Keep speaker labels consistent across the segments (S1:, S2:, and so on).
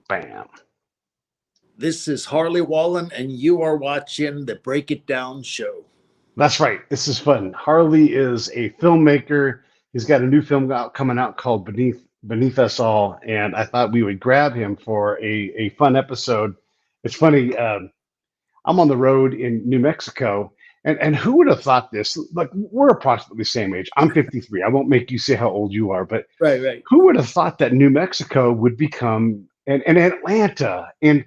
S1: Bam.
S2: This is Harley Wallen, and you are watching the Break It Down show.
S1: That's right. This is fun. Harley is a filmmaker. He's got a new film coming out called Beneath Us All, and I thought we would grab him for a fun episode. It's funny. I'm on the road in New Mexico, and who would have thought this? Like, we're approximately the same age. I'm 53. I won't make you say how old you are, but
S2: Right.
S1: who would have thought that New Mexico would become and Atlanta and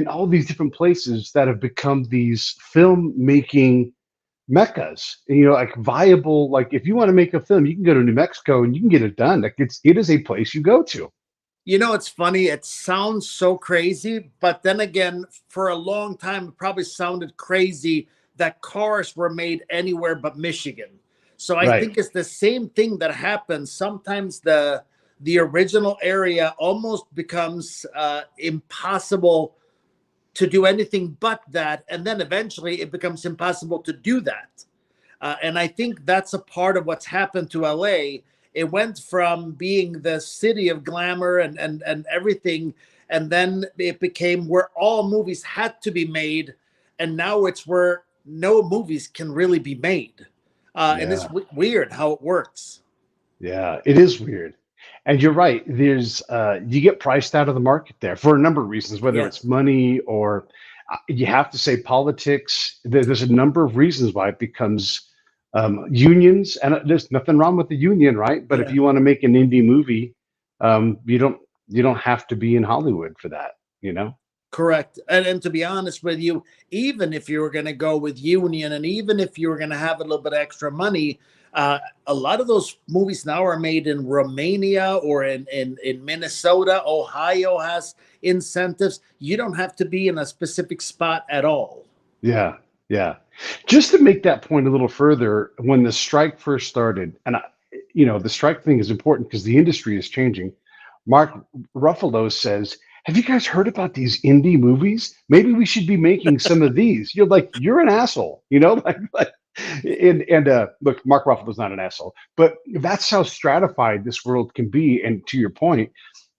S1: all these different places that have become these filmmaking meccas, like viable, like if you want to make a film, you can go to New Mexico and you can get it done. Like it is a place you go to.
S2: It's funny. It sounds so crazy, but then again, for a long time, it probably sounded crazy that cars were made anywhere but Michigan. So I think it's the same thing that happens. Sometimes the original area almost becomes impossible to do anything but that. And then eventually it becomes impossible to do that. And I think that's a part of what's happened to LA. It went from being the city of glamour and everything. And then it became where all movies had to be made. And now it's where no movies can really be made. And it's weird how it works.
S1: Yeah, it is weird. And you're right. There's you get priced out of the market there for a number of reasons, whether it's money or you have to say politics. There's a number of reasons why it becomes unions, and there's nothing wrong with the union, right? But if you want to make an indie movie, you don't have to be in Hollywood for that,
S2: Correct. And to be honest with you, even if you were going to go with union, and even if you were going to have a little bit extra money, a lot of those movies now are made in Romania or in Minnesota. Ohio has incentives. You don't have to be in a specific spot at all.
S1: Yeah. Just to make that point a little further, when the strike first started, and the strike thing is important because the industry is changing. Mark Ruffalo says, "Have you guys heard about these indie movies? Maybe we should be making some of these." You're an asshole, look, Mark Ruffalo's not an asshole, but that's how stratified this world can be. And to your point,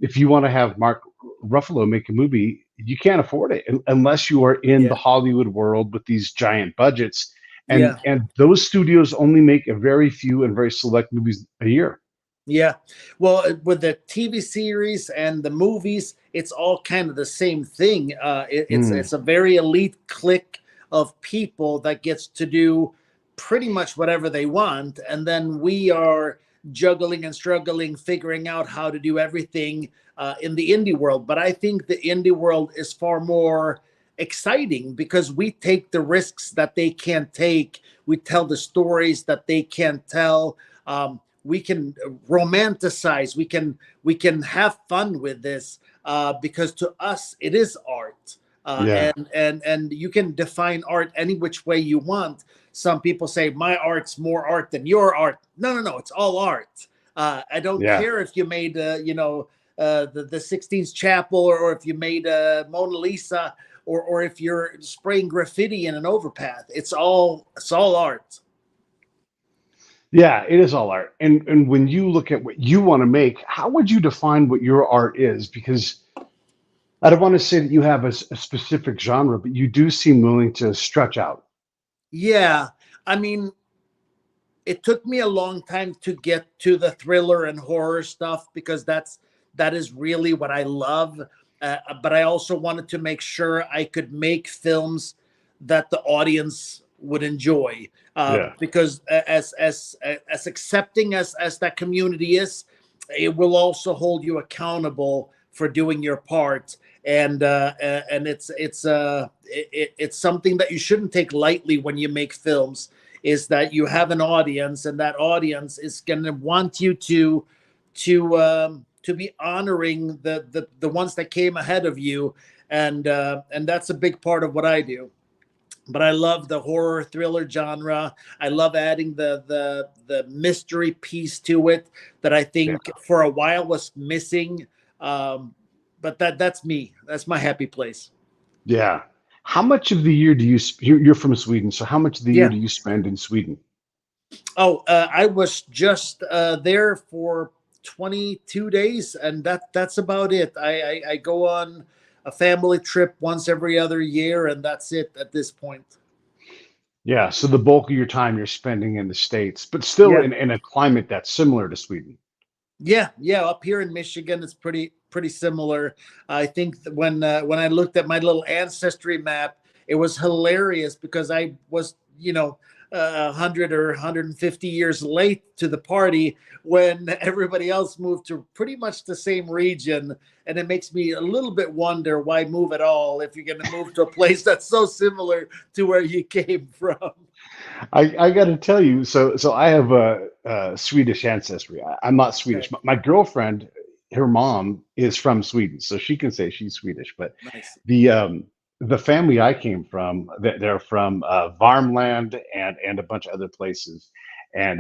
S1: if you want to have Mark Ruffalo make a movie, you can't afford it unless you are in the Hollywood world with these giant budgets. And those studios only make a very few and very select movies a year.
S2: Yeah. Well, with the TV series and the movies, it's all kind of the same thing. It's a very elite clique of people that gets to do pretty much whatever they want. And then we are juggling and struggling, figuring out how to do everything in the indie world. But I think the indie world is far more exciting because we take the risks that they can't take. We tell the stories that they can't tell. We can romanticize. We can have fun with this because to us it is art. And you can define art any which way you want. Some people say my art's more art than your art. No, it's all art. I don't care if you made the Sixteenth Chapel or if you made Mona Lisa or if you're spraying graffiti in an overpath. It's all art.
S1: Yeah, it is all art. And when you look at what you want to make, how would you define what your art is? Because I don't want to say that you have a specific genre, but you do seem willing to stretch out.
S2: Yeah. I mean, it took me a long time to get to the thriller and horror stuff because that is really what I love. But I also wanted to make sure I could make films that the audience would enjoy. Because as accepting as that community is, it will also hold you accountable for doing your part. And it's something that you shouldn't take lightly when you make films, is that you have an audience, and that audience is going to want you to be honoring the ones that came ahead of you, and that's a big part of what I do. But I love the horror thriller genre. I love adding the mystery piece to it that I think for a while was missing. But that's me. That's my happy place.
S1: Yeah. How much of the year do you're from Sweden, so how much of the year do you spend in Sweden?
S2: I was just there for 22 days, and that's about it. I go on a family trip once every other year, and that's it at this point.
S1: Yeah, so the bulk of your time you're spending in the States, but still
S2: Yeah.
S1: in a climate that's similar to Sweden.
S2: Yeah, up here in Michigan, it's pretty similar. I think that when I looked at my little ancestry map, it was hilarious because I was 100 or 150 years late to the party when everybody else moved to pretty much the same region, and it makes me a little bit wonder why move at all if you're going to move to a place that's so similar to where you came from.
S1: I got to tell you, so I have a Swedish ancestry. I'm not Swedish.
S2: Okay,
S1: My girlfriend, her mom is from Sweden, so she can say she's Swedish. But
S2: nice.
S1: the family I came from, they're from Varmland and a bunch of other places, and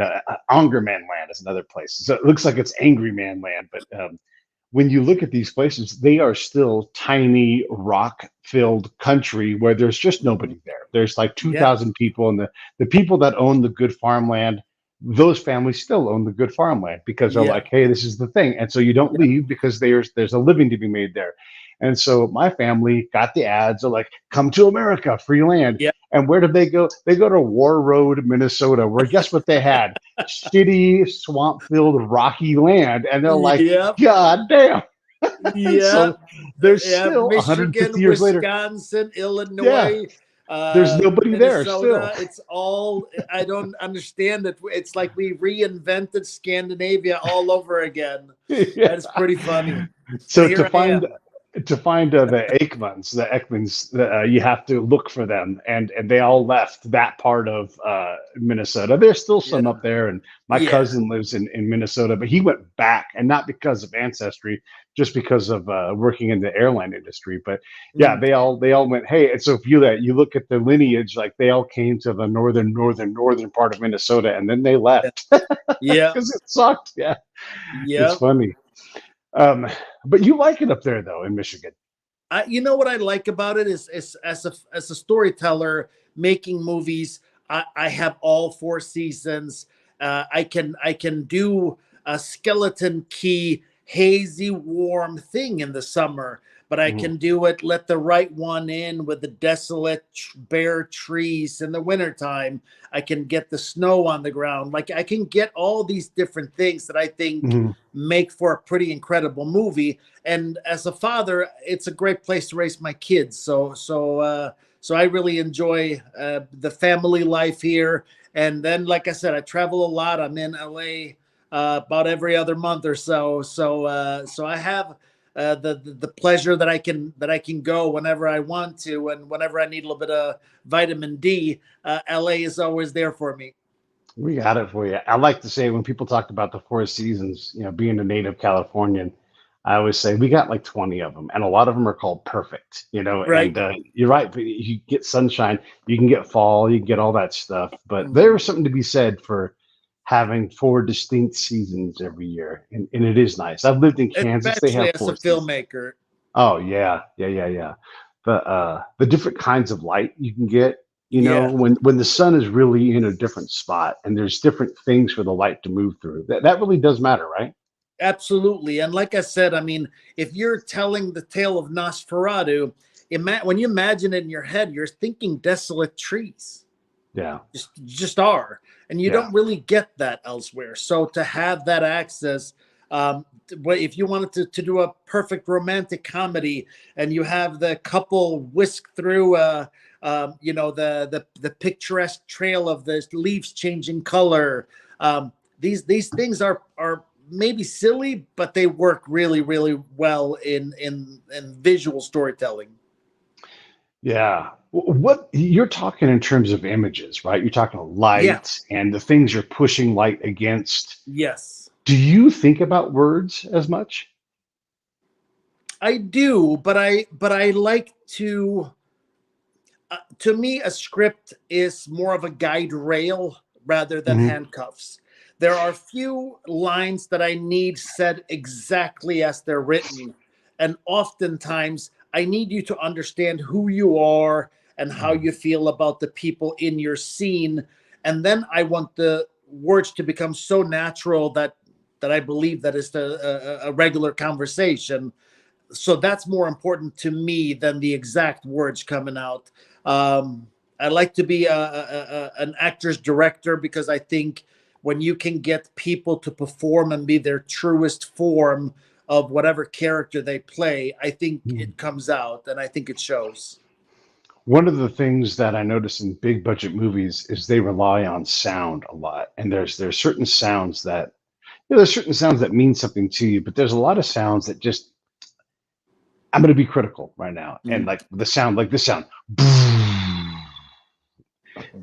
S1: Angerman land is another place. So it looks like it's Angry Man land, but when you look at these places, they are still tiny rock-filled country where there's just
S2: Mhm.
S1: nobody there. There's like
S2: Yeah,
S1: 2,000 people, and the people that own the good farmland, those families still own the good farmland because they're
S2: yeah,
S1: like, hey, this is the thing, and so you don't
S2: yeah,
S1: leave because there's a living to be made there. And so my family got the ads are like, come to America, free land.
S2: yeah,
S1: And where did they go? They go to War Road, Minnesota, where guess what they had? Shitty, swamp-filled, rocky land. And they're like,
S2: yeah,
S1: God damn. And
S2: yeah.
S1: so there's
S2: Yeah,
S1: still 150
S2: Michigan,
S1: years later.
S2: Wisconsin,
S1: Yeah,
S2: Illinois,
S1: there's nobody there still.
S2: Minnesota. It's all, I don't understand it. It's like we reinvented Scandinavia all over again.
S1: Yeah.
S2: That's pretty funny. But
S1: So
S2: here I am.
S1: to find the Ekmans, you have to look for them, and they all left that part of Minnesota. There's still some
S2: Yeah.
S1: up there, and my
S2: Yeah.
S1: cousin lives in Minnesota, but he went back, and not because of ancestry, just because of working in the airline industry. But yeah,
S2: Mm.
S1: they all went. Hey, and so if you look at the lineage, like they all came to the northern part of Minnesota, and then they left
S2: Yeah.
S1: because it sucked. Yeah, it's
S2: Yeah.
S1: funny. Um, but you like it up there though in Michigan.
S2: You know what I like about it is as a storyteller making movies, I have all four seasons. I can do a skeleton key hazy warm thing in the summer, but I
S1: Mhm.
S2: can do it let the right one in with the desolate bare trees in the wintertime. I can get the snow on the ground. Like I can get all these different things that I think
S1: Mhm.
S2: make for a pretty incredible movie. And as a father, it's a great place to raise my kids. So I really enjoy the family life here. And then, like I said, I travel a lot. I'm in LA about every other month or so. So I have the pleasure that I can go whenever I want to, and whenever I need a little bit of vitamin D, LA is always there for me.
S1: We got it for you. I like to say when people talk about the four seasons, being a native Californian, I always say we got like 20 of them, and a lot of them are called perfect.
S2: Right.
S1: And you're right. You get sunshine, you can get fall, you can get all that stuff, but there
S2: Mhm.
S1: is something to be said for having four distinct seasons every year, and it is nice. I've lived in Kansas; they
S2: Especially
S1: have
S2: as a
S1: four seasons.
S2: filmmaker.
S1: Oh yeah, yeah, yeah, yeah. The different kinds of light you can get,
S2: Yeah.
S1: when the sun is really in a different spot and there's different things for the light to move through. That really does matter, right?
S2: Absolutely. And like I said, I mean, if you're telling the tale of Nosferatu, when you imagine it in your head, you're thinking desolate trees.
S1: Yeah,
S2: Just are. And you
S1: yeah.
S2: don't really get that elsewhere. So to have that access, if you wanted to do a perfect romantic comedy and you have the couple whisk through the picturesque trail of the leaves changing color. These things are maybe silly, but they work really, really well in visual storytelling.
S1: Yeah. What you're talking in terms of images, right? You're talking
S2: Yeah.
S1: light and the things you're pushing light against.
S2: Yes.
S1: Do you think about words as much?
S2: I do, but I like to me, a script is more of a guide rail rather than
S1: Hmm.
S2: handcuffs. There are few lines that I need said exactly as they're written. And oftentimes, I need you to understand who you are and how you feel about the people in your scene. And then I want the words to become so natural that that I believe that is a regular conversation. So that's more important to me than the exact words coming out. I like to be an actor's director because I think when you can get people to perform and be their truest form of whatever character they play, I think it comes out and I think it shows.
S1: One of the things that I notice in big budget movies is they rely on sound a lot, and there's certain sounds that there's certain sounds that mean something to you, but there's a lot of sounds that just I'm going to be critical right now, and like this sound.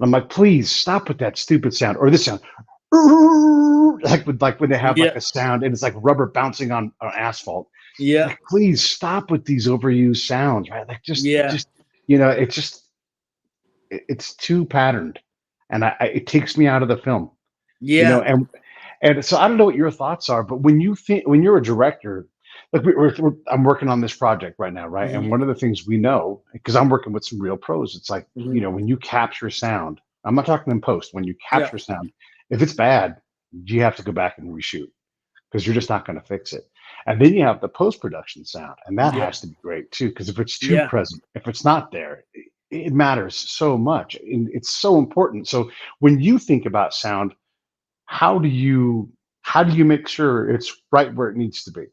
S1: I'm like, please stop with that stupid sound, or this sound, like when they have like a sound and it's like rubber bouncing on asphalt.
S2: Yeah.
S1: Like, please stop with these overused sounds, right? Like just it's too patterned, and it takes me out of the film.
S2: Yeah.
S1: And so I don't know what your thoughts are, but when you're a director, like I'm working on this project right now, right? And one of the things we know, because I'm working with some real pros, it's like, when you capture sound, I'm not talking in post, when you capture sound, if it's bad, you have to go back and reshoot because you're just not going to fix it. And then you have the post-production sound, and that has to be great too, because if it's too present, if it's not there, it matters so much, and it's so important. So when you think about sound, how do you make sure it's right where it needs to be?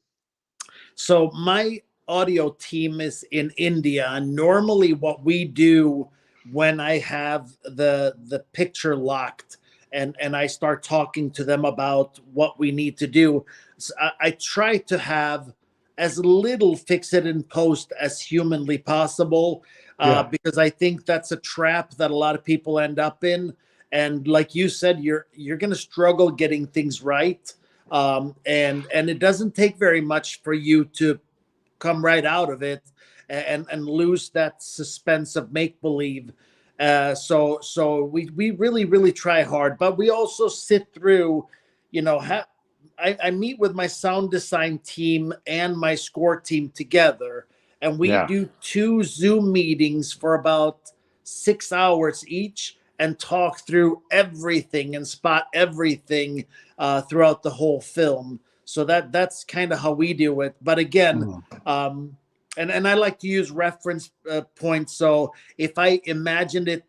S2: So my audio team is in India, and normally what we do when I have the picture locked and I start talking to them about what we need to do, so I try to have as little fix it in post as humanly possible, because I think that's a trap that a lot of people end up in. And like you said, you're going to struggle getting things right. And it doesn't take very much for you to come right out of it and lose that suspense of make believe. So we really try hard, but we also sit through, I meet with my sound design team and my score team together, and we do 2 Zoom meetings for about 6 hours each and talk through everything and spot everything throughout the whole film. So that's kind of how we do it. But again, and I like to use reference points. So if I imagined it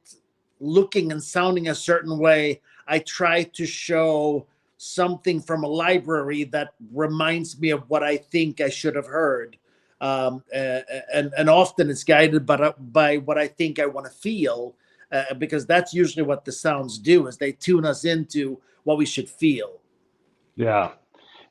S2: looking and sounding a certain way, I try to show something from a library that reminds me of what I think I should have heard. And often it's guided by what I think I want to feel, because that's usually what the sounds do, is they tune us into what we should feel.
S1: Yeah,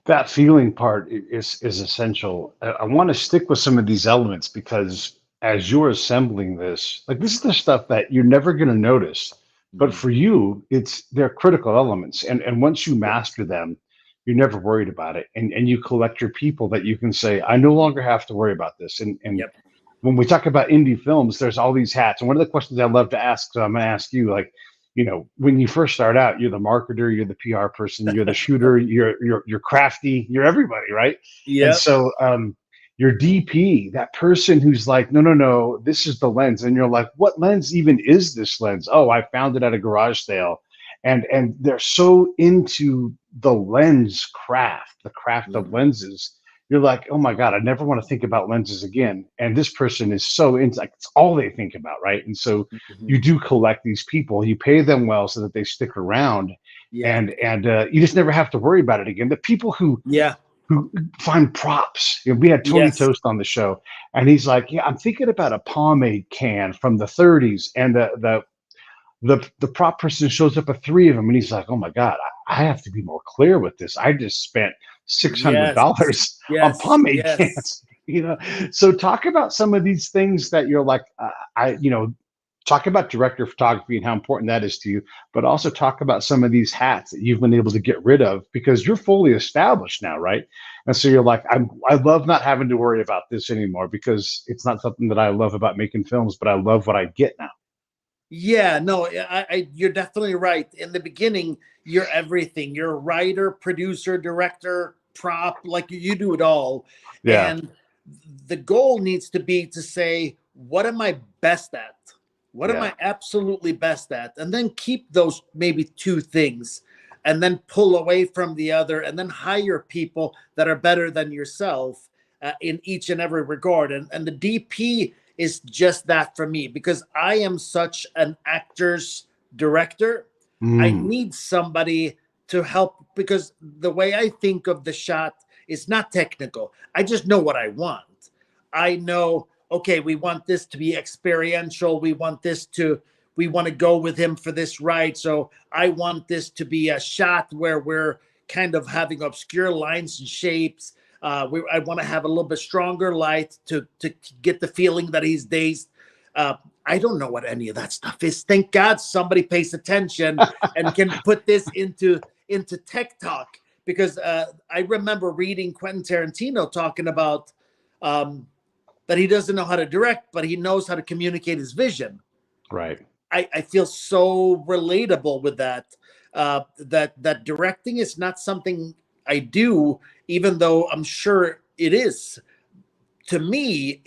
S1: that feeling part is essential. I want to stick with some of these elements because as you're assembling this, like this is the stuff that you're never going to notice, but for you, they're critical elements, and once you master them, you're never worried about it, and you collect your people that you can say, I no longer have to worry about this. And when we talk about indie films, there's all these hats, and one of the questions I love to ask, so I'm going to ask you, like, when you first start out, you're the marketer, you're the PR person, you're the shooter, you're crafty, you're everybody, right? And so your DP, that person who's like, no, this is the lens, and you're like, what lens even is this lens? Oh, I found it at a garage sale, and they're so into the lens craft, the craft of lenses. You're like, oh my God, I never want to think about lenses again. And this person is so into, like, it's all they think about, right? And so you do collect these people, you pay them well so that they stick around, and you just never have to worry about it again. The people who find props, we had Tony Toast on the show, and he's like, I'm thinking about a pomade can from the 30s, and the prop person shows up with 3 of them, and he's like, oh my God, I have to be more clear with this. I just spent $600 on pomade cans. So talk about some of these things that you're like, talk about director of photography and how important that is to you, but also talk about some of these hats that you've been able to get rid of because you're fully established now, right? And so you're like, I love not having to worry about this anymore because it's not something that I love about making films, but I love what I get now.
S2: Yeah, no, you're definitely right. In the beginning, you're everything. You're a writer, producer, director, prop, like you do it all.
S1: Yeah.
S2: And the goal needs to be to say, what am I best at? What am I absolutely best at? And then keep those maybe 2 things. and then pull away from the other, and then hire people that are better than yourself in each and every regard. And the DP is just that for me, because I am such an actor's director. I need somebody to help, because the way I think of the shot is not technical. I just know what I want. I know, okay, we want this to be experiential. We want to go with him for this ride. So I want this to be a shot where we're kind of having obscure lines and shapes. I want to have a little bit stronger light to get the feeling that he's dazed. I don't know what any of that stuff is. Thank God somebody pays attention and can put this into tech talk, because I remember reading Quentin Tarantino talking about that he doesn't know how to direct, but he knows how to communicate his vision.
S1: Right.
S2: I feel so relatable with that. That directing is not something I do, even though I'm sure it is. To me,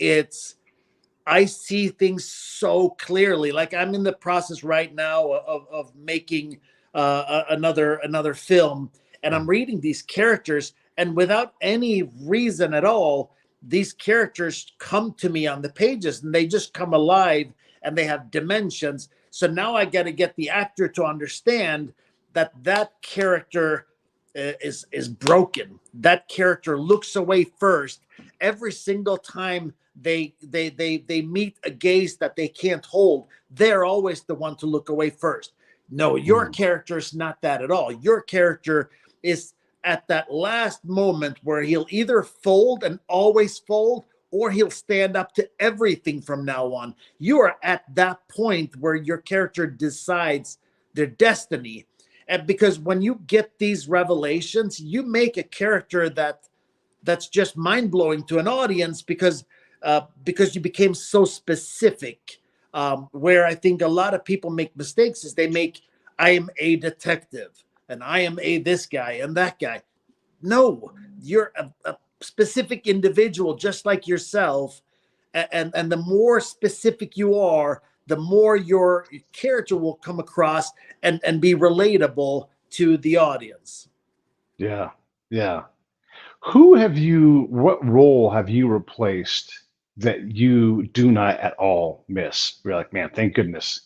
S2: I see things so clearly. Like, I'm in the process right now of making another film, and I'm reading these characters, and without any reason at all, these characters come to me on the pages, and they just come alive, and they have dimensions. So now I got to get the actor to understand that character is broken. That character looks away first every single time they meet a gaze that they can't hold. They're always the one to look away first. No, your character is not that at all. Your character is at that last moment where he'll either fold and always fold, or he'll stand up to everything from now on. You are at that point where your character decides their destiny. And because when you get these revelations, you make a character that's just mind-blowing to an audience, because you became so specific. Where I think a lot of people make mistakes is I am a detective, and I am this guy and that guy. No, you're a specific individual, just like yourself. And the more specific you are, the more your character will come across and be relatable to the audience.
S1: Yeah. Yeah. What role have you replaced that you do not at all miss? You're like, man, thank goodness.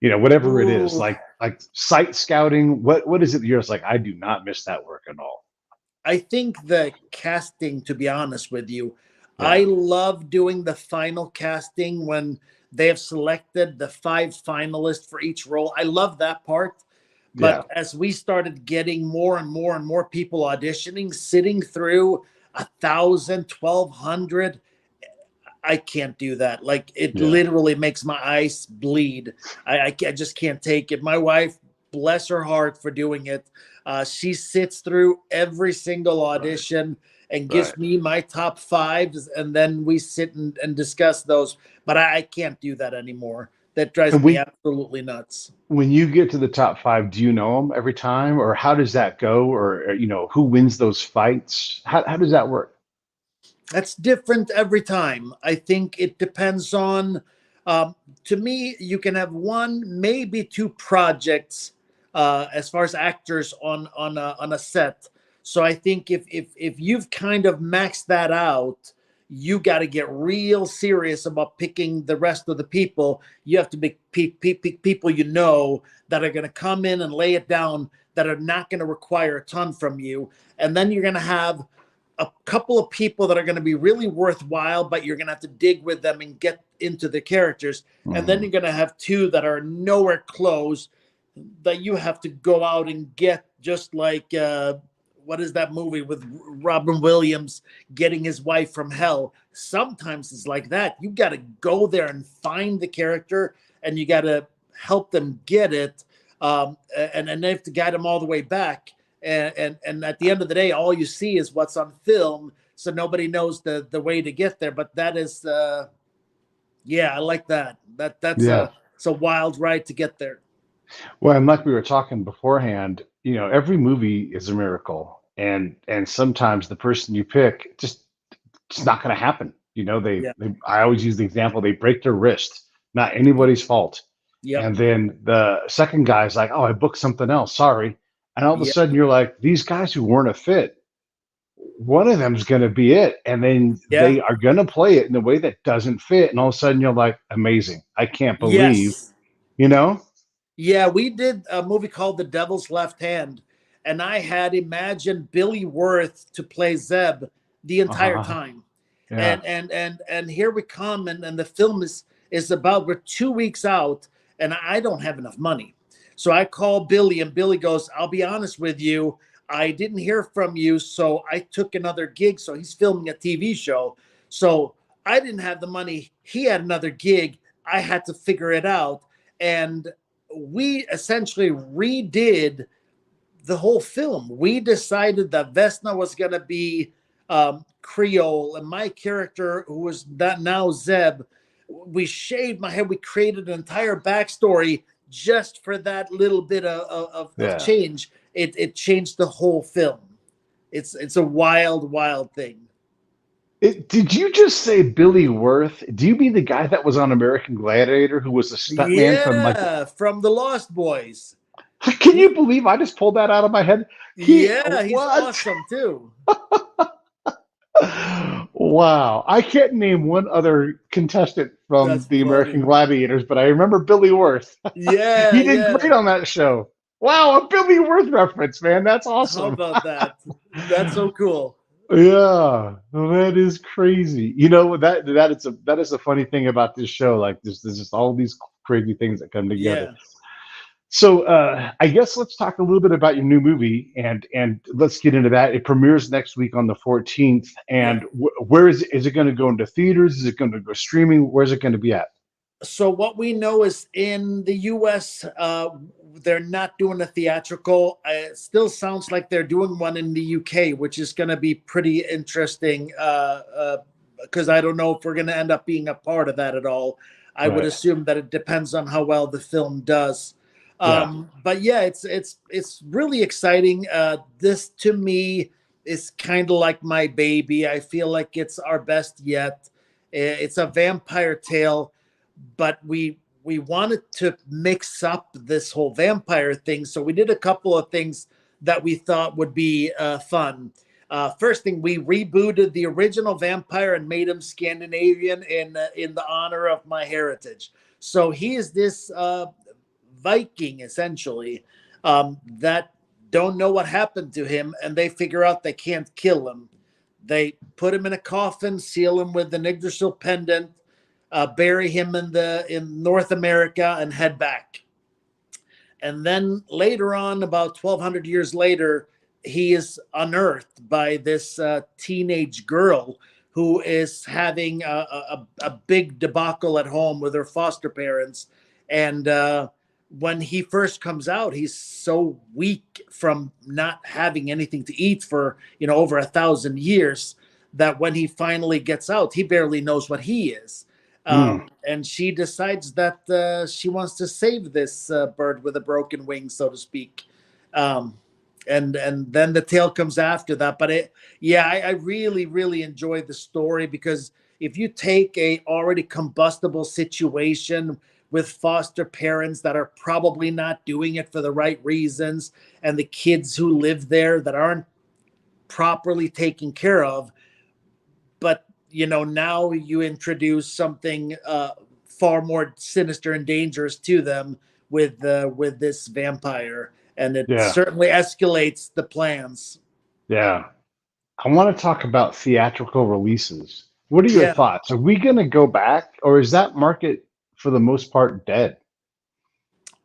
S1: Whatever it is, like site scouting, what is it that you're just like, I do not miss that work at all?
S2: I think the casting, to be honest with you,
S1: Yeah.
S2: I love doing the final casting when they have selected the 5 finalists for each role. I love that part. But as we started getting more and more and more people auditioning, sitting through 1,000, 1,200, I can't do that. Like, it literally makes my eyes bleed. I just can't take it. My wife, bless her heart for doing it. She sits through every single audition and gives me my top 5s, and then we sit and discuss those. But I can't do that anymore. That drives me absolutely nuts.
S1: When you get to the top 5, do you know them every time, or how does that go? Or who wins those fights? How does that work?
S2: That's different every time. I think it depends on, to me, you can have 1, maybe 2 projects as far as actors on a set. So I think if you've kind of maxed that out, you got to get real serious about picking the rest of the people. You have to pick people that are going to come in and lay it down, that are not going to require a ton from you. And then you're going to have a couple of people that are going to be really worthwhile, but you're going to have to dig with them and get into the characters. And then you're going to have 2 that are nowhere close, that you have to go out and get, just like what is that movie with Robin Williams getting his wife from hell? Sometimes it's like that. You got to go there and find the character, and you got to help them get it. And they have to guide them all the way back. And at the end of the day, all you see is what's on film. So nobody knows the way to get there. But that is, I like that. That's it's a wild ride to get there.
S1: Well, and like we were talking beforehand, every movie is a miracle, and sometimes the person you pick it's not going to happen. I always use the example, they break their wrist, not anybody's fault.
S2: Yep.
S1: And then the second guy's like, oh, I booked something else, sorry. and all of a
S2: Yeah.
S1: sudden you're like, these guys who weren't a fit, one of them's going to be it, and then
S2: Yeah.
S1: they are going to play it in a way that doesn't fit, and all of a sudden you're like, amazing! I can't believe,
S2: Yes.
S1: you know?
S2: Yeah, we did a movie called The Devil's Left Hand, and I had imagined Billy Wirth to play Zeb the entire
S1: Uh,
S2: time.
S1: yeah,
S2: And here we come, and the film is about, we're 2 weeks out, and I don't have enough money. So I call Billy, and Billy goes, I'll be honest with you, I didn't hear from you, so I took another gig. So he's filming a TV show. So I didn't have the money. He had another gig. I had to figure it out. And we essentially redid the whole film. We decided that Vesna was going to be Creole, and my character, who was that now Zeb, we shaved my head. We created an entire backstory just for that little bit of
S1: yeah.
S2: change. It changed the whole film. It's a wild thing.
S1: Did you just say Billy Wirth? Do you mean the guy that was on American Gladiator, who was a stuntman from like?
S2: Yeah, from the Lost Boys.
S1: Can you believe I just pulled that out of my head?
S2: He's
S1: What?
S2: awesome too.
S1: Wow. I can't name one other contestant from
S2: That's
S1: the
S2: funny.
S1: American Gladiators, but I remember Billy Wirth.
S2: Yeah,
S1: He did great on that show. Wow, a Billy Wirth reference, man. That's
S2: How
S1: awesome.
S2: about that? That's so cool.
S1: Yeah, that is crazy. You know, that is a funny thing about this show. Like there's just all these crazy things that come together.
S2: Yeah.
S1: So I guess let's talk a little bit about your new movie, and let's get into that. It premieres next week on the 14th. And where is it going to go into theaters? Is it going to go streaming? Where's it going to be at?
S2: So what we know is in the U.S., they're not doing a theatrical. It still sounds like they're doing one in the U.K., which is going to be pretty interesting because I don't know if we're going to end up being a part of that at all. I would assume that it depends on how well the film does. But yeah, it's really exciting. This to me is kind of like my baby. I feel like it's our best yet. It's a vampire tale, but we wanted to mix up this whole vampire thing. So we did a couple of things that we thought would be fun. First thing, we rebooted the original vampire and made him Scandinavian in the honor of my heritage. So he is this Viking, essentially, that don't know what happened to him, and they figure out they can't kill him. They put him in a coffin, seal him with an Yggdrasil pendant, bury him in North America, and head back. And then later on, about 1,200 years later, he is unearthed by this teenage girl who is having a big debacle at home with her foster parents. And when he first comes out, he's so weak from not having anything to eat for over 1,000 years that when he finally gets out, he barely knows what he is. And she decides that she wants to save this bird with a broken wing, so to speak. And then the tale comes after that. But I really, really enjoyed the story, because if you take a already combustible situation with foster parents that are probably not doing it for the right reasons, and the kids who live there that aren't properly taken care of, but now you introduce something far more sinister and dangerous to them with this vampire, and it certainly escalates the plans.
S1: Yeah. I want to talk about theatrical releases. What are your thoughts? Are we going to go back, or is that market for the most part dead?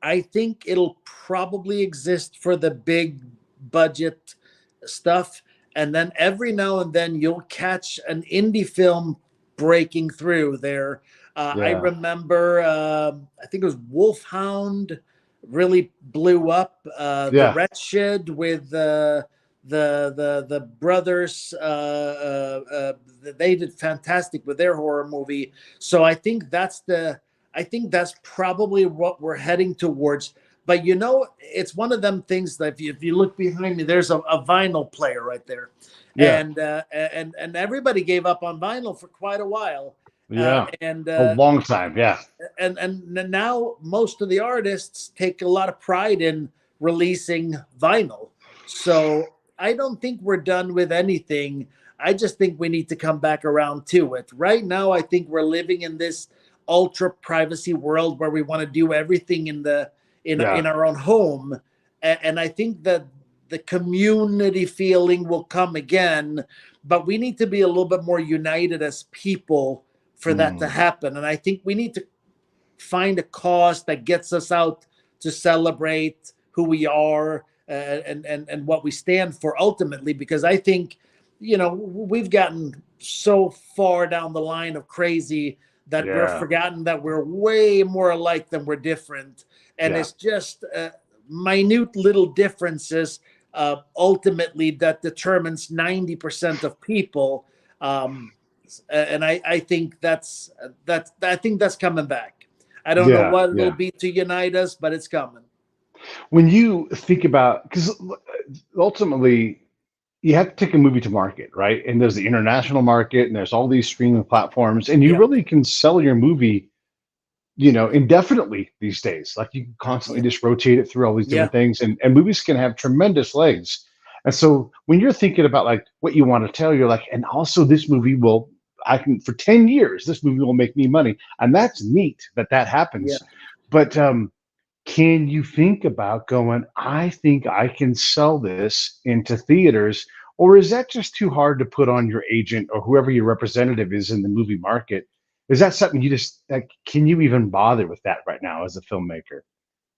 S2: I think it'll probably exist for the big budget stuff. And then every now and then you'll catch an indie film breaking through there. I remember, I think it was Wolfhound really blew up. The Wretched with the brothers, they did fantastic with their horror movie. So I think that's probably what we're heading towards. But it's one of them things that if you look behind me, there's a vinyl player right there, and everybody gave up on vinyl for quite a while.
S1: And a long time,
S2: and now most of the artists take a lot of pride in releasing vinyl. So I don't think we're done with anything. I just think we need to come back around to it. Right now, I think we're living in this ultra privacy world where we want to do everything in our own home, and I think that the community feeling will come again, but we need to be a little bit more united as people for that to happen. And I think we need to find a cause that gets us out to celebrate who we are, and what we stand for ultimately, because I think, we've gotten so far down the line of crazy that we're
S1: Yeah.
S2: forgotten that we're way more alike than we're different. And it's just minute little differences, ultimately, that determines 90% of people. And I think that's coming back. I don't know
S1: Yeah.
S2: what it'll
S1: Yeah.
S2: be to unite us, but it's coming.
S1: When you think about, because ultimately you have to take a movie to market, right? And there's the international market, and there's all these streaming platforms, and you
S2: Yeah.
S1: really can sell your movie, indefinitely these days. Like you can constantly just rotate it through all these
S2: Yeah.
S1: different things, and movies can have tremendous legs. And so when you're thinking about like what you want to tell, you're like, and also this movie will, I can, for 10 years, this movie will make me money. And that's neat that
S2: Yeah.
S1: happens. But can you think about going, I think I can sell this into theaters? Or is that just too hard to put on your agent or whoever your representative is in the movie market? Is that something you just like, can you even bother with that right now as a filmmaker?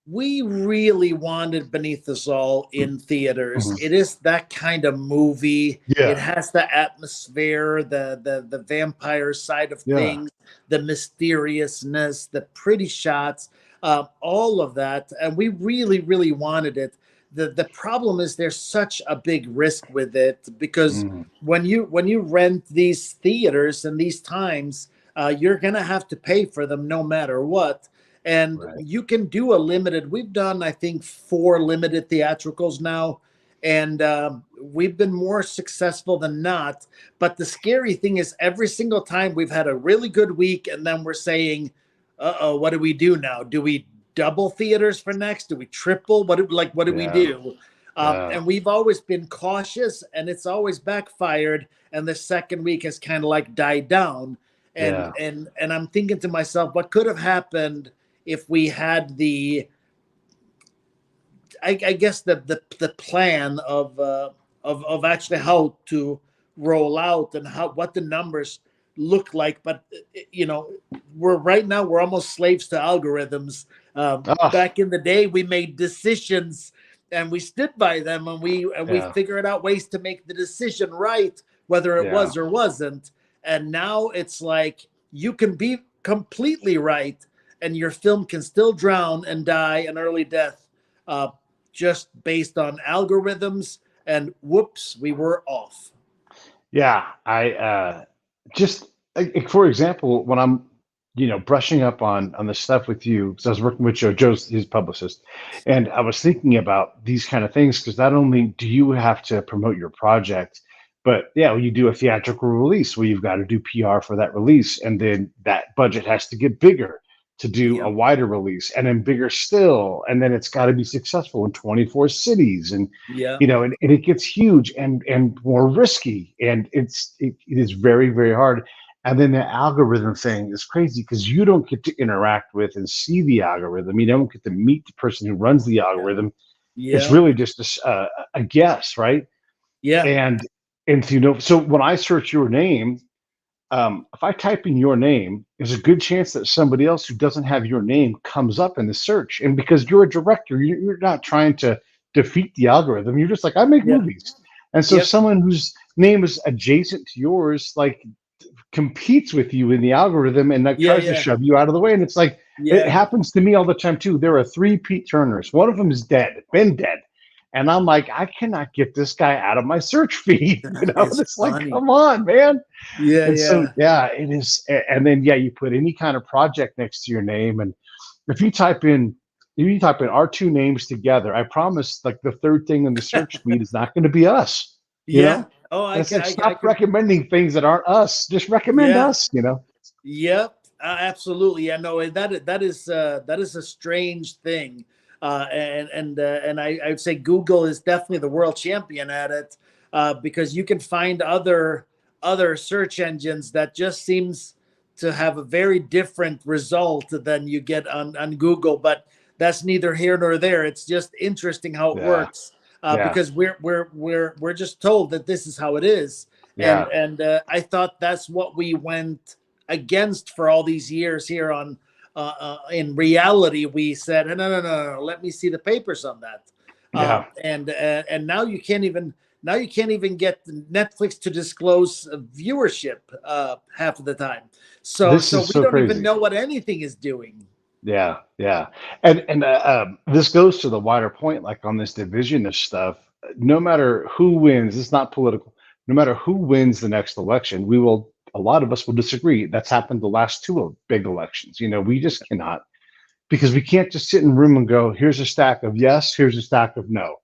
S2: We really wanted Beneath Us All in theaters.
S1: Mhm.
S2: It is that kind of movie. It
S1: Yeah.
S2: has the atmosphere, the vampire side of
S1: Yeah.
S2: things, the mysteriousness, the pretty shots, all of that. And we really, really wanted it. The problem is there's such a big risk with it, because
S1: Mm.
S2: when you rent these theaters and these times, you're gonna have to pay for them no matter what. And
S1: Right.
S2: you can do a limited. We've done, I think, 4 limited theatricals now, and we've been more successful than not. But the scary thing is, every single time we've had a really good week, and then we're saying, "Uh-oh, what do we do now? Do we double theaters for next? Do we triple? What do we
S1: Yeah.
S2: do?"
S1: Yeah.
S2: And we've always been cautious, and it's always backfired. And the second week has kind of like died down. And
S1: Yeah.
S2: and I'm thinking to myself, what could have happened if we had I guess the plan of actually how to roll out and what the numbers look like. But we're almost slaves to algorithms.
S1: Ah,
S2: Back in the day, we made decisions and we stood by them, and we
S1: yeah.
S2: figured out ways to make the decision right, whether it
S1: Yeah.
S2: was or wasn't. And now it's like you can be completely right, and your film can still drown and die an early death, uh, just based on algorithms. And whoops, we were off.
S1: Yeah. I just like, for example, when I'm brushing up on the stuff with you, because I was working with Joe's his publicist, and I was thinking about these kind of things, because not only do you have to promote your project, but yeah, when you do a theatrical release, well, you've got to do PR for that release, and then that budget has to get bigger to do a
S2: Yep.
S1: wider release, and then bigger still, and then it's got to be successful in 24 cities, and
S2: Yeah.
S1: and it gets huge and more risky, and it is very, very hard. And then the algorithm thing is crazy, because you don't get to interact with and see the algorithm. You don't get to meet the person who runs the algorithm. It's
S2: Yeah.
S1: really just a guess, right?
S2: Yeah.
S1: And so when I search your name, if I type in your name, there's a good chance that somebody else who doesn't have your name comes up in the search. And because you're a director, you're not trying to defeat the algorithm. You're just like, I make
S2: Yeah.
S1: movies. And so
S2: Yep.
S1: someone whose name is adjacent to yours, like, competes with you in the algorithm, and like
S2: Yeah.
S1: tries to
S2: Yeah.
S1: shove you out of the way. And it's like, it
S2: Yeah.
S1: happens to me all the time too. There are 3 Pete Turners. One of them is dead, been dead. And I'm like, I cannot get this guy out of my search feed. And
S2: It's
S1: it's like,
S2: funny.
S1: come on, man.
S2: Yeah.
S1: And so,
S2: Yeah.
S1: yeah, it is. And then, yeah, you put any kind of project next to your name. And if you type in our 2 names together, I promise, like, the third thing in the search feed is not going to be us, you
S2: Yeah.
S1: know?
S2: Oh,
S1: And it's like,
S2: I
S1: stop
S2: could.
S1: recommending things that aren't us. Just recommend
S2: Yeah.
S1: us.
S2: Yep. Absolutely. I know that is a strange thing. And I would say Google is definitely the world champion at it, because you can find other search engines that just seems to have a very different result than you get on Google. But that's neither here nor there. It's just interesting how it
S1: Yeah.
S2: works,
S1: Yeah.
S2: because we're just told that this is how it is.
S1: Yeah.
S2: And I thought that's what we went against for all these years here on. In reality, we said, no, let me see the papers on that.
S1: Yeah.
S2: And now you can't even get Netflix to disclose viewership half of the time. So
S1: This is
S2: we
S1: so
S2: don't even
S1: crazy.
S2: know what anything is doing.
S1: Yeah, yeah, and this goes to the wider point, like on this division of stuff. No matter who wins, it's not political. No matter who wins the next election, we will. A lot of us will disagree. That's happened the last two big elections. We just cannot, because we can't just sit in a room and go, "Here's a stack of yes, here's a stack of no,"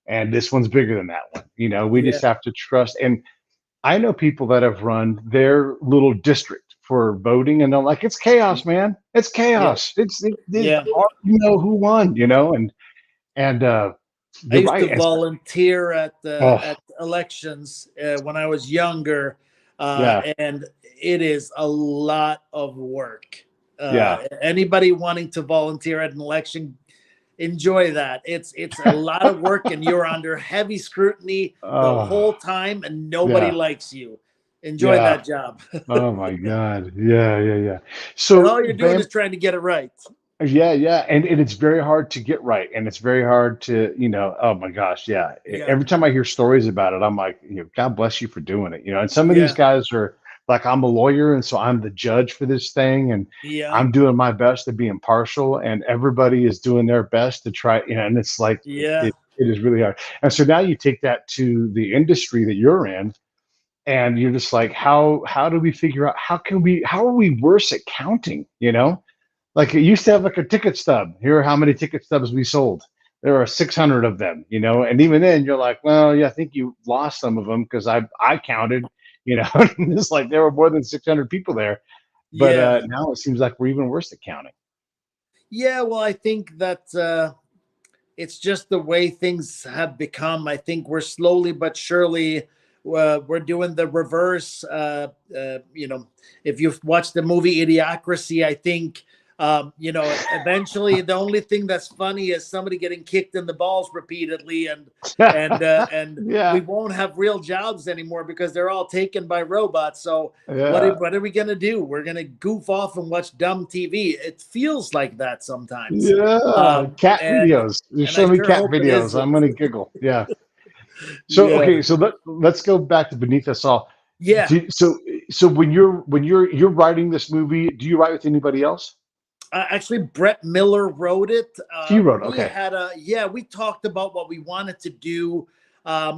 S1: and this one's bigger than that one. We
S2: Yeah.
S1: just have to trust. And I know people that have run their little district for voting, and they're like, "It's chaos, man. It's
S2: Yeah.
S1: chaos. It's
S2: Yeah.
S1: hard to know who won, and
S2: I
S1: you're
S2: used to
S1: right.
S2: volunteer
S1: Oh,
S2: at elections when I was younger,
S1: yeah,
S2: and it is a lot of work.
S1: yeah,
S2: Anybody wanting to volunteer at an election, enjoy that. It's a lot of work, and you're under heavy scrutiny the
S1: oh,
S2: whole time, and nobody
S1: yeah,
S2: likes you. Enjoy
S1: yeah.
S2: that job.
S1: Oh my God, yeah, yeah, yeah.
S2: And
S1: So,
S2: all you're doing is trying to get it right.
S1: yeah, yeah, and it's very hard to get right, and it's very hard to, oh my gosh, yeah.
S2: Yeah.
S1: Every time I hear stories about it, I'm like, God bless you for doing it, And some of these
S2: Yeah.
S1: guys are like, I'm a lawyer, and so I'm the judge for this thing, and
S2: Yeah.
S1: I'm doing my best to be impartial, and everybody is doing their best to try, and it's like
S2: Yeah.
S1: it is really hard. And so now you take that to the industry that you're in, and you're just like, how do we figure out how are we worse at counting, Like it used to have like a ticket stub. Here are how many ticket stubs we sold. There are 600 of them, and even then you're like, well, yeah, I think you lost some of them because I counted, and it's like there were more than 600 people there. But
S2: Yeah.
S1: now it seems like we're even worse at counting.
S2: Yeah. Well, I think that it's just the way things have become. I think we're slowly but surely we're doing the reverse. If you've watched the movie Idiocracy, I think eventually the only thing that's funny is somebody getting kicked in the balls repeatedly, and we
S1: Yeah,
S2: won't have real jobs anymore because they're all taken by robots. So
S1: yeah,
S2: what are we gonna do? We're gonna goof off and watch dumb TV. It feels like that sometimes.
S1: yeah.
S2: Um,
S1: Cat
S2: and
S1: videos. You
S2: and I
S1: show me
S2: sure
S1: cat
S2: hope it
S1: videos, I'm
S2: isn't.
S1: gonna giggle. Yeah. So
S2: Yeah.
S1: okay, so let's go back to Beneath Us All.
S2: Yeah.
S1: So when you're writing this movie, do you write with anybody else?
S2: Actually, Brett Miller wrote it.
S1: He wrote.
S2: We
S1: Okay.
S2: had we talked about what we wanted to do.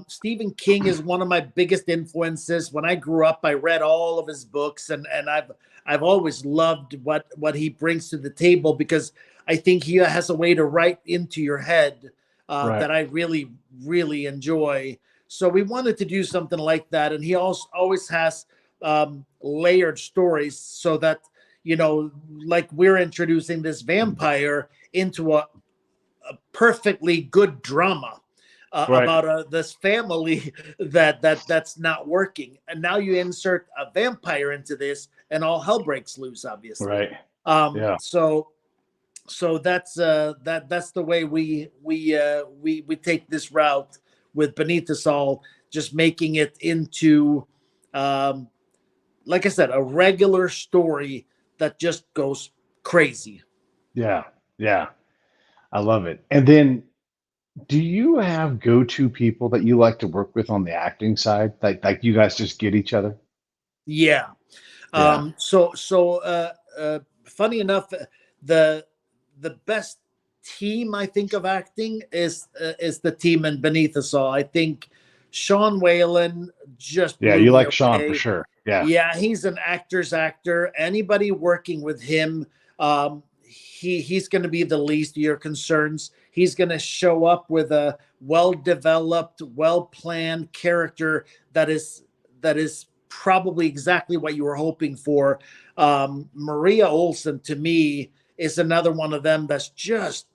S2: Stephen King is one of my biggest influences. When I grew up, I read all of his books, and I've always loved what he brings to the table, because I think he has a way to write into your head
S1: Right.
S2: that I really, really enjoy. So we wanted to do something like that, and he also always has layered stories, so that like we're introducing this vampire into a perfectly good drama
S1: Right.
S2: about this family that's not working, and now you insert a vampire into this, and all hell breaks loose, obviously.
S1: Right. Yeah.
S2: So that's that's the way we take this route with Beneath Us All, just making it into um, like I said, a regular story that just goes crazy.
S1: Yeah. Yeah. I love it. And then, do you have go-to people that you like to work with on the acting side? Like you guys just get each other?
S2: Yeah.
S1: Yeah.
S2: Funny enough, the the best team I think of acting is the team in Beneath Us All. I think Sean Whalen just
S1: Yeah.
S2: blew
S1: You
S2: me
S1: like Sean for
S2: away.
S1: sure. Yeah.
S2: Yeah, he's an actor's actor. Anybody working with him, he's going to be the least of your concerns. He's going to show up with a well-developed, well-planned character that is probably exactly what you were hoping for. Maria Olsen, to me, is another one of them that's just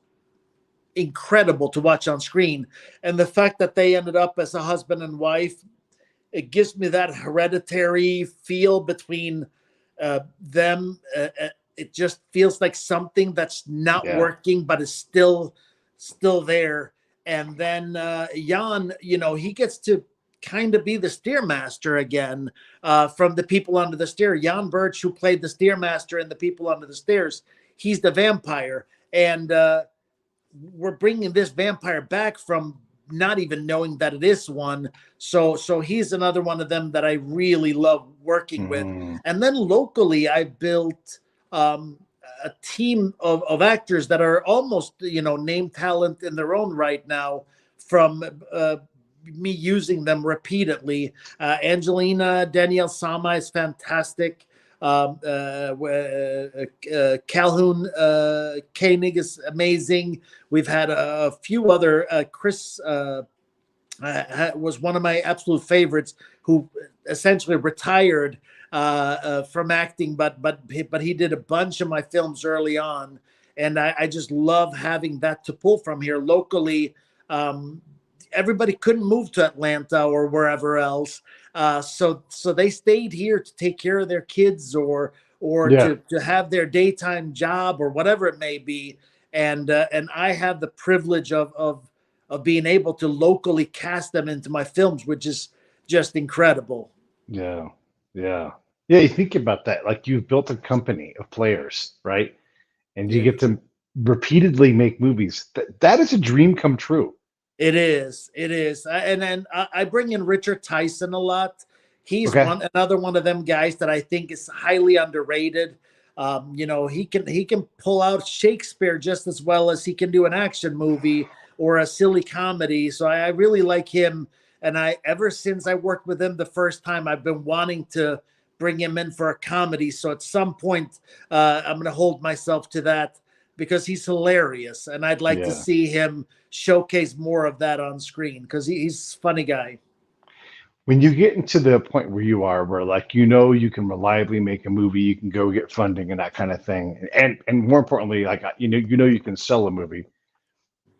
S2: incredible to watch on screen. And the fact that they ended up as a husband and wife, it gives me that hereditary feel between them. It just feels like something that's not working, but is still there. And then Jan, he gets to kind of be the Steermaster again from The People Under the Stairs. Jan Birch, who played the Steermaster in The People Under the Stairs, he's the vampire. And we're bringing this vampire back from not even knowing that it is one. So he's another one of them that I really love working with. And then locally, I built a team of actors that are almost, name talent in their own right now from me using them repeatedly. Angelina Danielle Sama is fantastic. Calhoun Koenig is amazing. We've had a few other. Chris was one of my absolute favorites, who essentially retired from acting, but he did a bunch of my films early on, and I just love having that to pull from here locally. Everybody couldn't move to Atlanta or wherever else. So they stayed here to take care of their kids or to have their daytime job or whatever it may be. And I have the privilege of being able to locally cast them into my films, which is just incredible.
S1: Yeah. You think about that. Like, you've built a company of players, right? And you get to repeatedly make movies. That is a dream come true. It
S2: is. And then I bring in Richard Tyson a lot. He's another one of them guys that I think is highly underrated. He can pull out Shakespeare just as well as he can do an action movie or a silly comedy. So I really like him. And ever since I worked with him the first time, I've been wanting to bring him in for a comedy. So at some point, I'm going to hold myself to that, because he's hilarious. And I'd like to see him showcase more of that on screen, because he's a funny guy.
S1: When you get into the point where you are, where you can reliably make a movie, you can go get funding and that kind of thing, and more importantly, like you can sell a movie.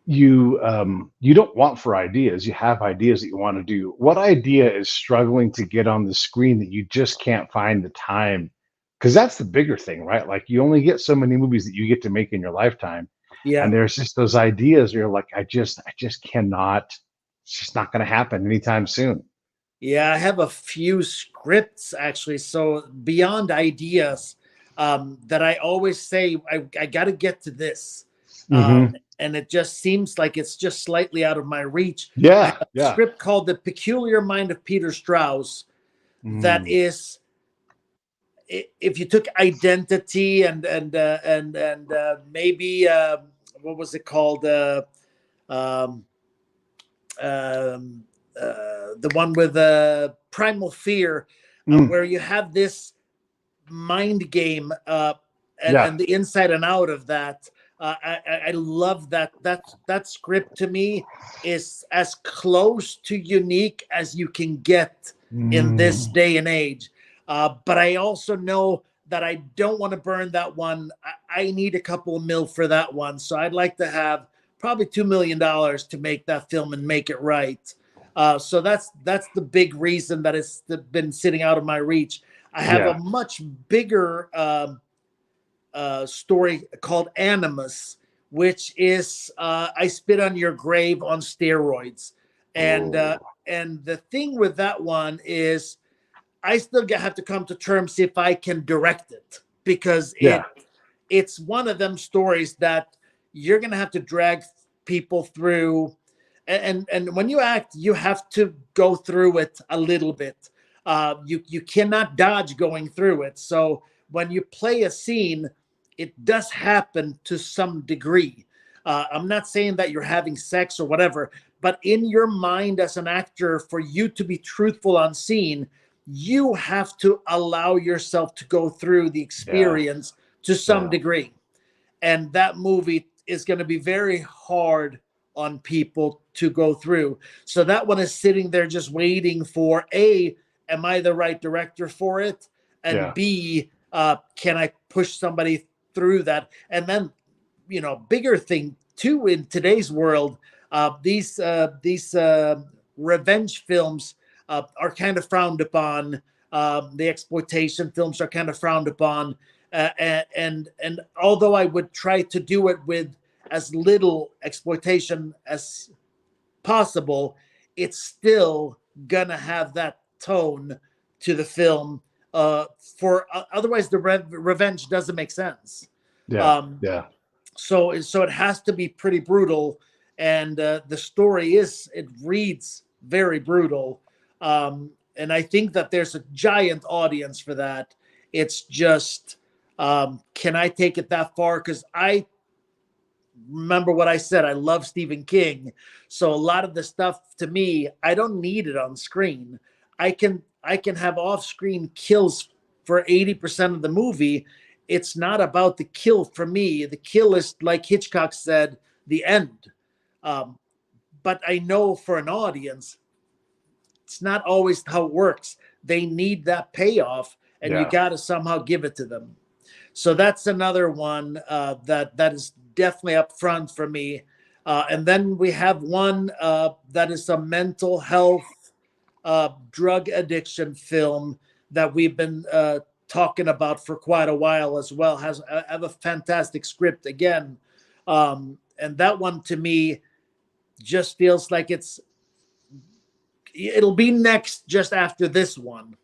S1: You don't want for ideas. You have ideas that you want to do. What idea is struggling to get on the screen that you just can't find the time? Because that's the bigger thing, right? Like, you only get so many movies that you get to make in your lifetime. Yeah. And there's just those ideas where you're like, I just cannot. It's just not going to happen anytime soon.
S2: Yeah, I have a few scripts actually. So beyond ideas, that I always say, I got to get to this. And it just seems like it's just slightly out of my reach. I have a script called The Peculiar Mind of Peter Strauss. That is, if you took Identity and maybe what was it called? The one with Primal Fear, where you have this mind game and the inside and out of that. I love that. That script to me is as close to unique as you can get in this day and age. But I also know that I don't want to burn that one. I need a couple of mil for that one. So I'd like to have probably $2 million to make that film and make it right. So that's the big reason that it's been sitting out of my reach. I have a much bigger story called Animus, which is I Spit on Your Grave on steroids. And the thing with that one is I still have to come to terms if I can direct it, because it's one of them stories that you're going to have to drag people through. And when you act, you have to go through it a little bit. You cannot dodge going through it. So when you play a scene, it does happen to some degree. I'm not saying that you're having sex or whatever, but in your mind as an actor, for you to be truthful on scene, you have to allow yourself to go through the experience to some degree. And that movie is going to be very hard on people to go through. So that one is sitting there just waiting for A, am I the right director for it? And B, can I push somebody through that? And then, bigger thing too, in today's world, these revenge films are kind of frowned upon. The exploitation films are kind of frowned upon, and although I would try to do it with as little exploitation as possible, it's still gonna have that tone to the film. For otherwise, the revenge doesn't make sense.
S1: Yeah. Yeah.
S2: So it has to be pretty brutal, and the story it reads very brutal. And I think that there's a giant audience for that. It's just, can I take it that far? Because I remember what I said. I love Stephen King, so a lot of the stuff, to me, I don't need it on screen. I can have off-screen kills for 80% of the movie. It's not about the kill for me. The kill is, like Hitchcock said, the end. But I know for an audience, it's not always how it works. They need that payoff, and you got to somehow give it to them. So that's another one that is definitely up front for me. And then we have one that is a mental health, drug addiction film that we've been talking about for quite a while as well. Have a fantastic script again. And that one, to me, just feels like it'll be next just after this one.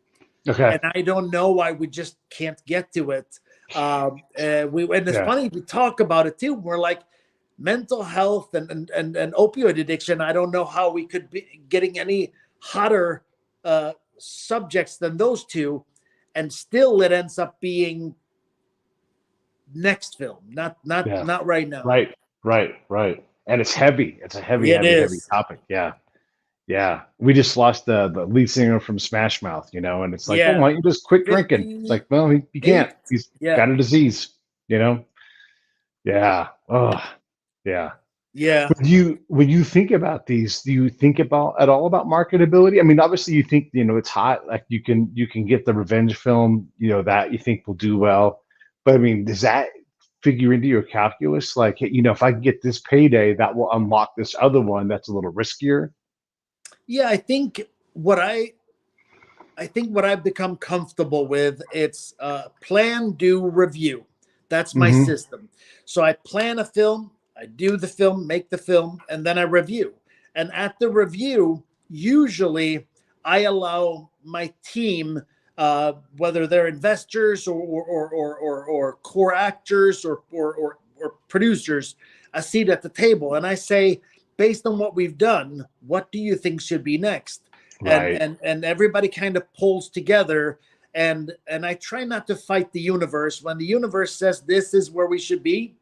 S1: Okay.
S2: And I don't know why we just can't get to it. And it's funny, we talk about it too. We're like, mental health and opioid addiction, I don't know how we could be getting any hotter subjects than those two, and still it ends up being next film, not right now.
S1: Right. And it's heavy. It's a heavy topic. Yeah. We just lost the lead singer from Smash Mouth, and it's like, oh, why don't you just quit drinking? It's like, well, he can't. He's got a disease, Yeah. Oh, yeah.
S2: Yeah.
S1: When you think about these, do you think at all about marketability? I mean, obviously you think, it's hot, like you can get the revenge film, that you think will do well. But I mean, does that figure into your calculus? Like, if I can get this payday, that will unlock this other one that's a little riskier.
S2: Yeah, I think what I've become comfortable with, it's plan, do, review. That's my system. So I plan a film, I do the film, make the film, and then I review. And at the review, usually I allow my team, whether they're investors or core actors or producers, a seat at the table. And I say, based on what we've done, what do you think should be next? Right. And everybody kind of pulls together. And I try not to fight the universe. When the universe says this is where we should be,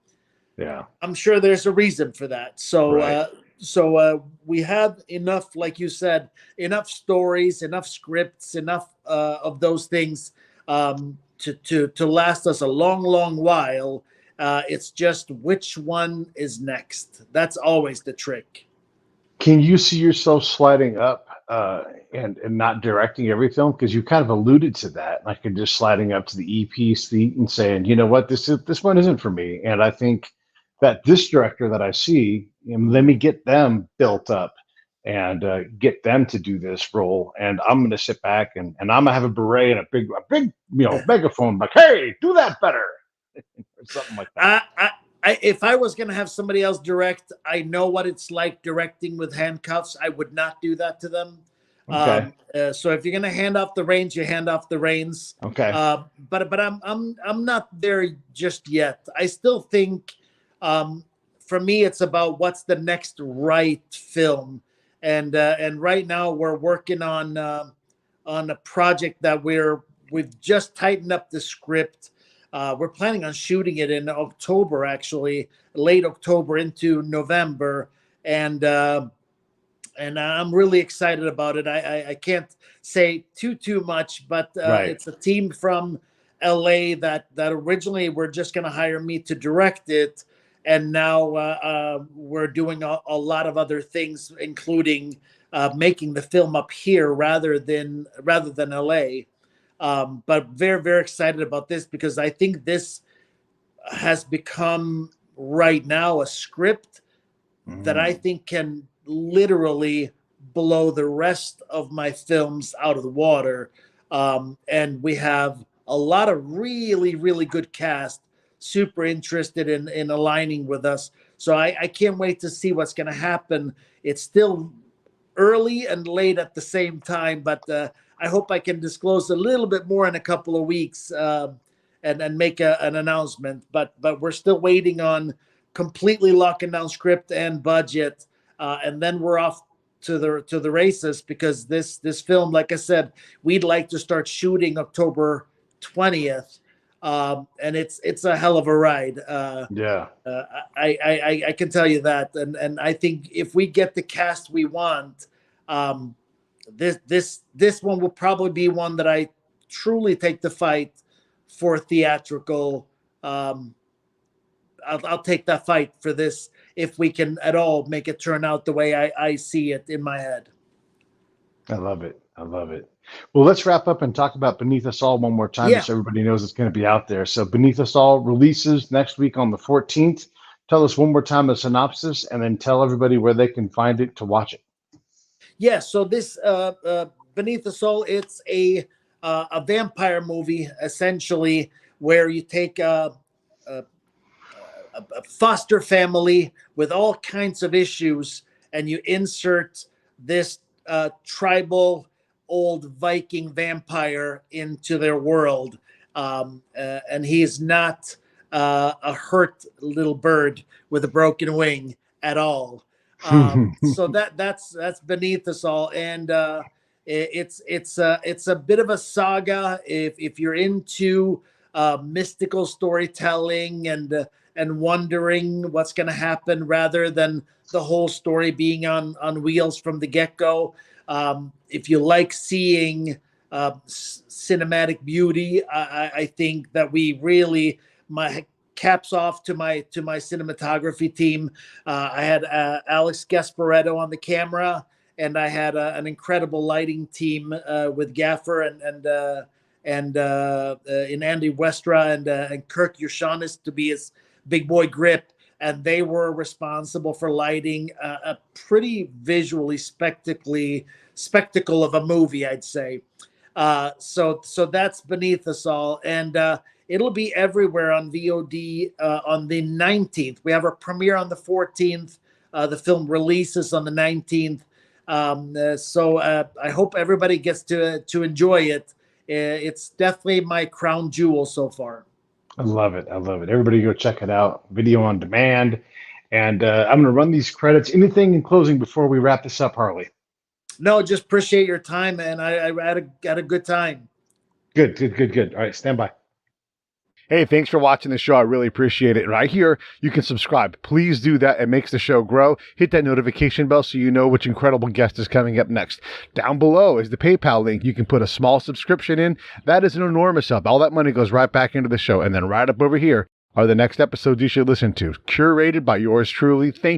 S2: I'm sure there's a reason for that. So we have enough, like you said, enough stories, enough scripts, enough of those things to last us a long while. It's just which one is next. That's always the trick.
S1: Can you see yourself sliding up and not directing every film? Because you kind of alluded to that, like just sliding up to the EP seat and saying, you know what, this one isn't for me. And I think that this director that I see, let me get them built up and get them to do this role. And I'm going to sit back and I'm going to have a beret and a big megaphone, like, hey, do that better. Or something like that.
S2: If I was going to have somebody else direct, I know what it's like directing with handcuffs. I would not do that to them. Okay. So if you're going to hand off the reins, you hand off the reins.
S1: Okay.
S2: But I'm not there just yet. I still think, for me, it's about what's the next right film, and right now we're working on a project that we've just tightened up the script. We're planning on shooting it in October, actually, late October into November, and I'm really excited about it. I can't say too much, but It's a team from LA that originally were just going to hire me to direct it, and now we're doing a lot of other things, including making the film up here rather than LA. But very, very excited about this, because I think this has become right now a script that I think can literally blow the rest of my films out of the water. And we have a lot of really, really good cast, super interested in aligning with us. So I can't wait to see what's going to happen. It's still early and late at the same time, but I hope I can disclose a little bit more in a couple of weeks and make an announcement. But we're still waiting on completely locking down script and budget, and then we're off to the races, because this film, like I said, we'd like to start shooting October 20th, and it's a hell of a ride. I can tell you that, and I think if we get the cast we want, this one will probably be one that I truly take the fight for theatrical. I'll take that fight for this if we can at all make it turn out the way I see it in my head.
S1: I love it. Well, let's wrap up and talk about Beneath Us All one more time, so everybody knows it's going to be out there. So Beneath Us All releases next week on the 14th. Tell us one more time the synopsis, and then tell everybody where they can find it to watch it.
S2: Yeah, so this Beneath Us All, it's a vampire movie, essentially, where you take a foster family with all kinds of issues, and you insert this tribal old Viking vampire into their world, and he is not a hurt little bird with a broken wing at all. So that's Beneath Us All, and it's a bit of a saga if you're into mystical storytelling and wondering what's going to happen, rather than the whole story being on wheels from the get-go. If you like seeing cinematic beauty, I think that we really, my caps off to my cinematography team. I had Alex Gasparetto on the camera, and I had an incredible lighting team with Gaffer and in Andy Westra and Kirk Yershanis to be his big boy grip, and they were responsible for lighting a pretty visually spectacle of a movie, I'd say. So that's Beneath Us All, and it'll be everywhere on VOD on the 19th. We have our premiere on the 14th. The film releases on the 19th. So I hope everybody gets to enjoy it. It's definitely my crown jewel so far.
S1: I love it. Everybody go check it out. Video on demand. And I'm going to run these credits. Anything in closing before we wrap this up, Harley?
S2: No, just appreciate your time, man. I had a good time.
S1: Good. All right, stand by.
S3: Hey, thanks for watching the show. I really appreciate it. Right here, you can subscribe. Please do that. It makes the show grow. Hit that notification bell so you know which incredible guest is coming up next. Down below is the PayPal link. You can put a small subscription in. That is an enormous help. All that money goes right back into the show. And then right up over here are the next episodes you should listen to, curated by yours truly. Thank